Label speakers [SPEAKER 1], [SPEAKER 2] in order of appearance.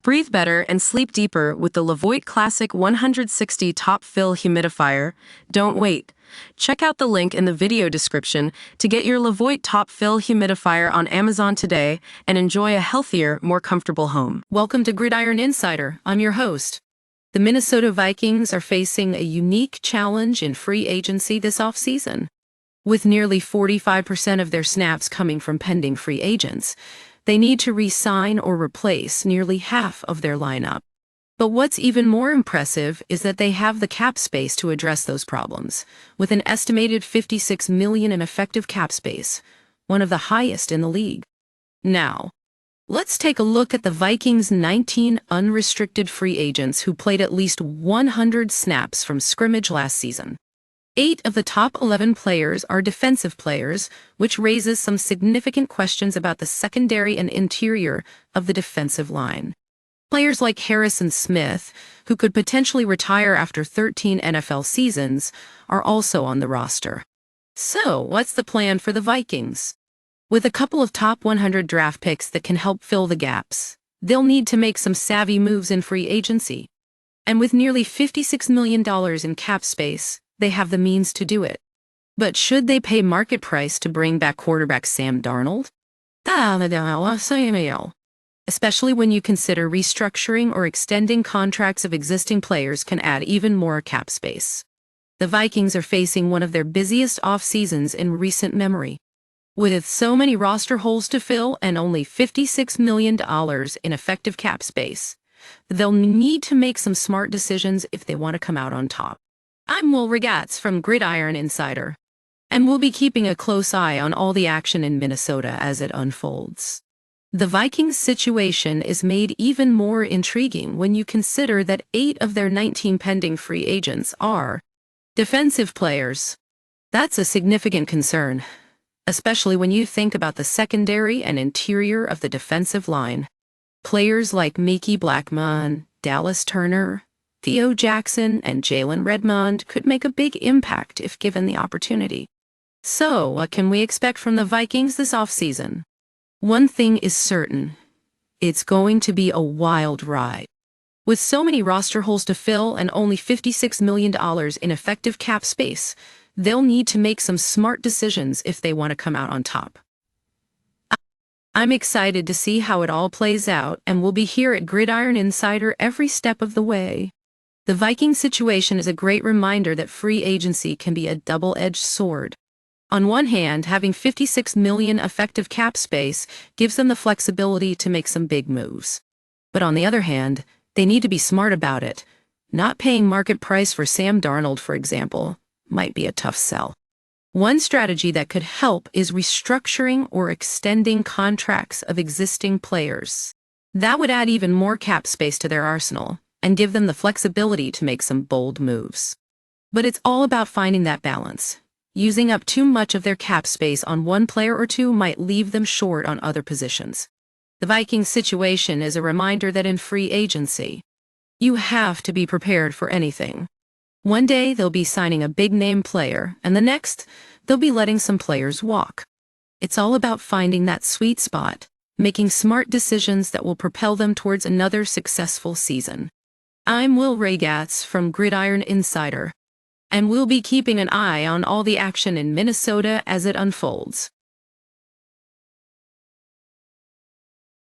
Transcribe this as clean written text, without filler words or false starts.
[SPEAKER 1] Breathe better and sleep deeper with the Levoit Classic 160 Top Fill Humidifier. Don't wait. Check out the link in the video description to get your Levoit Top Fill Humidifier on Amazon today and enjoy a healthier, more comfortable home. Welcome to Gridiron Insider. I'm your host. The Minnesota Vikings are facing a unique challenge in free agency this offseason. With nearly 45% of their snaps coming from pending free agents, they need to re-sign or replace nearly half of their lineup. But what's even more impressive is that they have the cap space to address those problems, with an estimated $56 million in effective cap space, one of the highest in the league. Now, let's take a look at the Vikings' 19 unrestricted free agents who played at least 100 snaps from scrimmage last season. 8 of the top 11 players are defensive players, which raises some significant questions about the secondary and interior of the defensive line. Players like Harrison Smith, who could potentially retire after 13 NFL seasons, are also on the roster. So, what's the plan for the Vikings? With a couple of top 100 draft picks that can help fill the gaps, they'll need to make some savvy moves in free agency. And with nearly $56 million in cap space, they have the means to do it. But should they pay market price to bring back quarterback Sam Darnold? Especially when you consider restructuring or extending contracts of existing players can add even more cap space. The Vikings are facing one of their busiest off-seasons in recent memory. With so many roster holes to fill and only $56 million in effective cap space, they'll need to make some smart decisions if they want to come out on top. I'm Will Regatz from Gridiron Insider, and we'll be keeping a close eye on all the action in Minnesota as it unfolds. The Vikings' situation is made even more intriguing when you consider that 8 of their 19 pending free agents are defensive players. That's a significant concern, especially when you think about the secondary and interior of the defensive line. Players like Mickey Blackmon, Dallas Turner, Theo Jackson, and Jalen Redmond could make a big impact if given the opportunity. So, what can we expect from the Vikings this offseason? One thing is certain. It's going to be a wild ride. With so many roster holes to fill and only $56 million in effective cap space, they'll need to make some smart decisions if they want to come out on top. I'm excited to see how it all plays out, and we'll be here at Gridiron Insider every step of the way. The Viking situation is a great reminder that free agency can be a double-edged sword. On one hand, having $56 million effective cap space gives them the flexibility to make some big moves. But on the other hand, they need to be smart about it. Not paying market price for Sam Darnold, for example, might be a tough sell. One strategy that could help is restructuring or extending contracts of existing players. That would add even more cap space to their arsenal and give them the flexibility to make some bold moves. But it's all about finding that balance. Using up too much of their cap space on one player or two might leave them short on other positions. The Vikings situation is a reminder that in free agency, you have to be prepared for anything. One day they'll be signing a big-name player, and the next, they'll be letting some players walk. It's all about finding that sweet spot, making smart decisions that will propel them towards another successful season. I'm Will Regatz from Gridiron Insider, and we'll be keeping an eye on all the action in Minnesota as it unfolds.